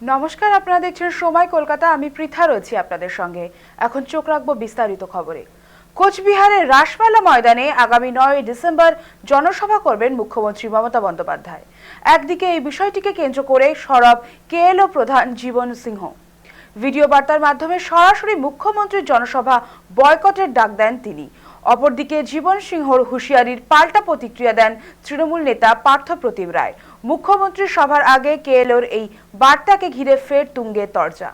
নমস্কার, আপনারা দেখছেন সময় কলকাতা। আমি পৃথা রয়েছি আপনাদের সঙ্গে। এখন চোখ রাখবো বিস্তারিত খবরে। কোচবিহারের রাসমেলা ময়দানে আগামী 9 ডিসেম্বর জনসভা করবেন মুখ্যমন্ত্রী মমতা বন্দ্যোপাধ্যায়। একদিকে এই বিষয়টিকে কেন্দ্র করে সরব কেএলও প্রধান জীবন সিংহ ভিডিও বার্তার মাধ্যমে সরাসরি মুখ্যমন্ত্রীর জনসভা বয়কটের ডাক দেন তিনি। অপরদিকে জীবন সিংহর হুঁশিয়ারির পাল্টা প্রতিক্রিয়া দেন তৃণমূল নেতা পার্থ প্রতিম রায়। মুখ্যমন্ত্রীর সভার আগে কেএলওর এই বার্তাকে ঘিরে ফের তুঙ্গে তরজা।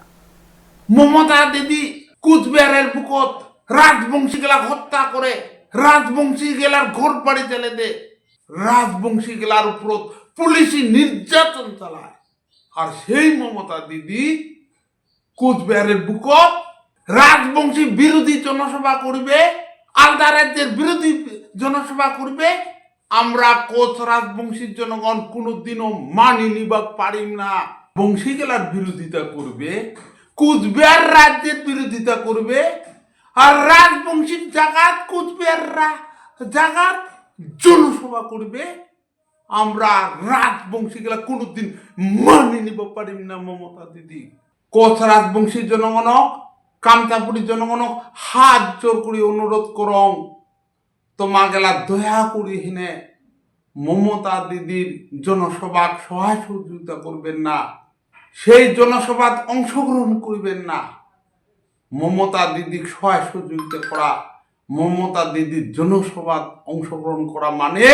মমতা দিদি কুচবিহারের বুকত রাজবংশী গেলা হত্যা করে, রাজবংশী গেলার ঘর বাড়ি চলে দে, রাজবংশী গেলার উপর পুলিশি নির্যাতন চালায়। আর সেই মমতা দিদি কুচবিহারের বুকত রাজবংশী বিরোধী জনসভা করবে, আলাদা রাজ্যের বিরোধী জনসভা করবে। আমরা কোচ রাজবংশীর জনগণ কোনোদিনও মানি নিবা পারিম না। বংশী গেলার বিরোধিতা করবে, কুচবিহার রাজ্যের বিরোধিতা করবে, আর রাজবংশীর জাগাত কুচবিহাররা জাগাত জনসভা করবে। আমরা রাজবংশী গেলা কোনোদিন মানি নিব পারিম না। মমতা দিদি কোচ রাজবংশীর জনগণক, কামতাপুরীর জনগণক হাত জোর করে অনুরোধ করং, তোমা গেলা দয়া করি হিনে মমতা দিদির জনসভাত সহায় সহযোগিতা করবেন না, সেই জনসভাত অংশগ্রহণ করবেন না। মমতা দিদির সহায় সহযোগিতা করা, মমতা দিদির জনসভাত অংশগ্রহণ করা মানে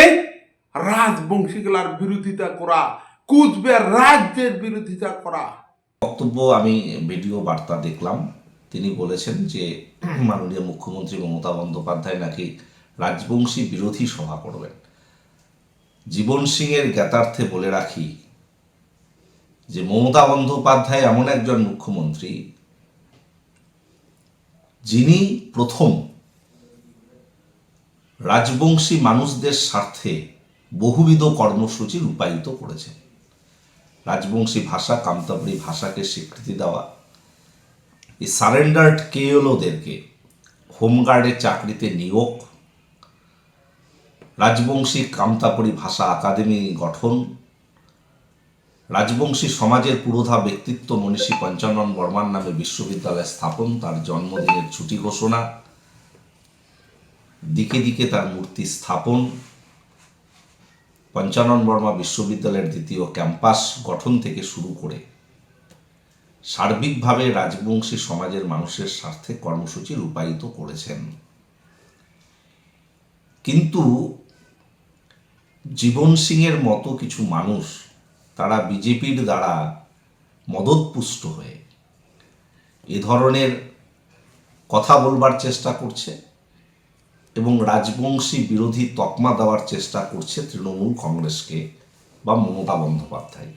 রাজবংশীগুলার বিরোধিতা করা, কুচবিহার রাজ্যের বিরোধিতা করা। বক্তব্য আমি ভিডিও বার্তা দেখলাম। তিনি বলেছেন যে মাননীয় মুখ্যমন্ত্রী মমতা বন্দ্যোপাধ্যায় নাকি রাজবংশী বিরোধী সভা করবেন। জীবন সিংয়ের জ্ঞাতার্থে বলে রাখি যে মমতা বন্দ্যোপাধ্যায় এমন একজন মুখ্যমন্ত্রী যিনি প্রথম রাজবংশী মানুষদের স্বার্থে বহুবিধ কর্মসূচি রূপায়িত করেছেন। রাজবংশী ভাষা, কামতাপুরী ভাষাকে স্বীকৃতি দেওয়া, এই সারেন্ডার্ড কেএলওদেরকে হোমগার্ডের চাকরিতে নিয়োগ, রাজবংশী কামতাপুরী ভাষা একাডেমি গঠন, রাজবংশী সমাজের পুরোধা ব্যক্তিত্ব মনীষী পঞ্চানন বর্মার নামে বিশ্ববিদ্যালয় স্থাপন, তার জন্মদিনের ছুটি ঘোষণা, দিকে দিকে তার মূর্তি স্থাপন, পঞ্চানন বর্মা বিশ্ববিদ্যালয়ের দ্বিতীয় ক্যাম্পাস গঠন থেকে শুরু করে সার্বিকভাবে রাজবংশী সমাজের মানুষের স্বার্থে কর্মসূচি রূপায়িত করেছেন। কিন্তু জীবন সিংয়ের মতো কিছু মানুষ, তারা বিজেপির দ্বারা মদতপুষ্ট হয়ে এ ধরনের কথা বলবার চেষ্টা করছে এবং রাজবংশী বিরোধী তকমা দেওয়ার চেষ্টা করছে তৃণমূল কংগ্রেসকে বা মমতা বন্দ্যোপাধ্যায়কে।